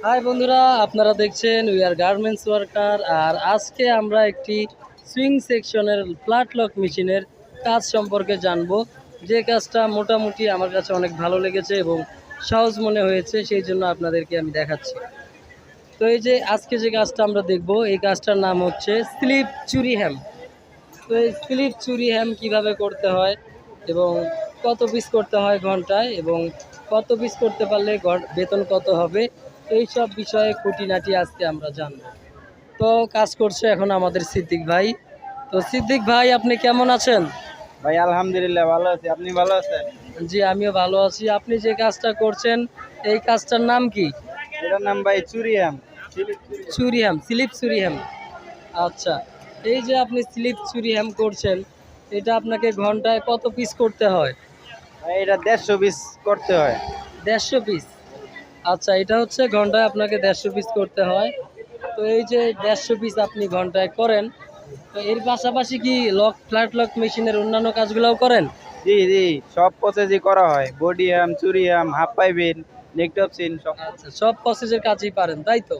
High বন্ধুরা, আপনারা দেখছেন উই আর গার্মেন্টস ওয়ার্কার। আর আজকে আমরা একটি সুইং সেকশনের ফ্ল্যাট লক মেশিনের কাজ সম্পর্কে জানবো, যে কাজটা মোটামুটি আমার কাছে অনেক ভালো লেগেছে এবং সহজ মনে হয়েছে, সেই জন্য আপনাদেরকে আমি দেখাচ্ছি। তো এই যে আজকে যে কাজটা আমরা দেখব, এই কাজটার নাম হচ্ছে স্লিপ চুরি হ্যাম। তো এই স্লিপ চুরি হ্যাম কীভাবে করতে হয় এবং কত পিস করতে হয় ঘন্টায়, এবং কত পিস করতে পারলে বেতন কত হবে, এই সব বিষয়ে খুঁটিনাটি আজকে আমরা জানব। তো কাজ করছে এখন আমাদের সিদ্দিক ভাই। তো সিদ্দিক ভাই, আপনি কেমন আছেন? ভাই আলহামদুলিল্লাহ ভালো আছি। আপনি ভালো আছেন? জি, আমিও ভালো আছি। আপনি যে কাজটা করছেন, এই কাজটার নাম কি? এটার নাম ভাই চুরিয়াম। চুরি হ্যাম, স্লিপ চুরি হ্যাম। আচ্ছা, এই যে আপনি স্লিপ চুরি হ্যাম করছেন, এটা আপনাকে ঘন্টায় কত পিস করতে হয়? ভাই এটা 150 পিস করতে হয়। 150 পিস। আচ্ছা, এটা হচ্ছে ঘন্টায় আপনাকে 150 পিস করতে হয়। তো এই যে 150 পিস আপনি ঘন্টায় করেন, তো এর পাশাপাশি কি ফ্ল্যাট লক মেশিনের অন্যান্য কাজগুলোও করেন? জি জি, সব প্রসেসই করা হয়। বডিয়াম, চুরিয়াম, হাফ পাইপিং, নেকটপসিন সব। আচ্ছা, সব প্রসেসের কাজই পারেন, তাই তো?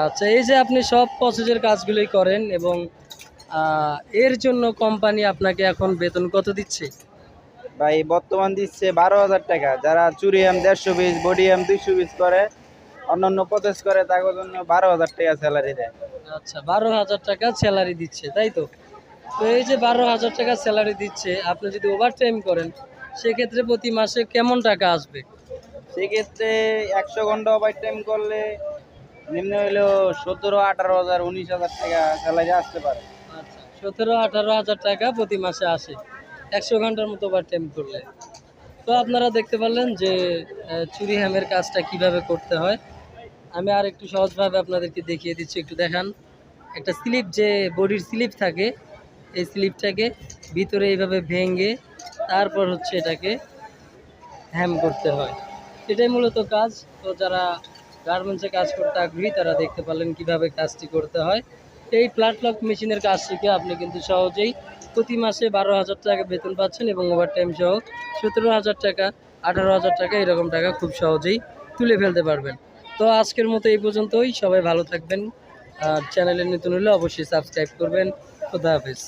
আচ্ছা, এই যে আপনি সব প্রসেসের কাজগুলোই করেন এবং এর জন্য কোম্পানি আপনাকে এখন বেতন কত দিচ্ছে? ভাই বর্তমান দিচ্ছে 12,000 টাকা। যারা চুরিয়াম 150 পিস, বডিয়াম 200 পিস করে, অন্যান্য প্রসেস করে, তাদের জন্য 12,000 টাকা স্যালারি দেয়। আচ্ছা, 12,000 টাকা স্যালারি দিচ্ছে, তাই তো? তো এই যে 12,000 টাকা স্যালারি দিচ্ছে, আপনি যদি ওভার টাইম করেন, সেক্ষেত্রে প্রতি মাসে কেমন টাকা আসবে? সেক্ষেত্রে 100 ঘন্টা ওভার টাইম করলে নিম্ন হলেও 17, 18 হাজার, 19,000 টাকা স্যালারি আসতে পারে। আচ্ছা, 17-18 হাজার টাকা প্রতি মাসে আসে 100 ঘন্টার মতো ওভার টাইম করলে। তো আপনারা দেখতে পারলেন যে চুরি হ্যামের কাজটা কিভাবে করতে হয়। আমি আর একটু সহজভাবে আপনাদেরকে দেখিয়ে দিচ্ছি, একটু দেখান। একটা স্লিপ, যে বডির স্লিপ থাকে, এই স্লিপটাকে ভিতরে এইভাবে ভেঙে তারপর হচ্ছে এটাকে হ্যাম করতে হয়। এটাই মূলত কাজ। তো যারা গার্মেন্টসে কাজ করতে আগ্রহী, তারা দেখতে পারলেন কিভাবে কাজটি করতে হয়। এই ফ্ল্যাট লক মেশিনের কাজ শিখে আপনি কিন্তু সহজেই প্রতি মাসে 12,000 টাকা বেতন পাচ্ছেন এবং ওভারটাইম সহ 17,000 টাকা, 18,000 টাকা, এরকম টাকা খুব সহজেই তুলে ফেলতে পারবেন। তো আজকের মতো এই পর্যন্তই। সবাই ভালো থাকবেন। আর চ্যানেলে নতুন হলে অবশ্যই সাবস্ক্রাইব করবেন। খোদা হাফেজ।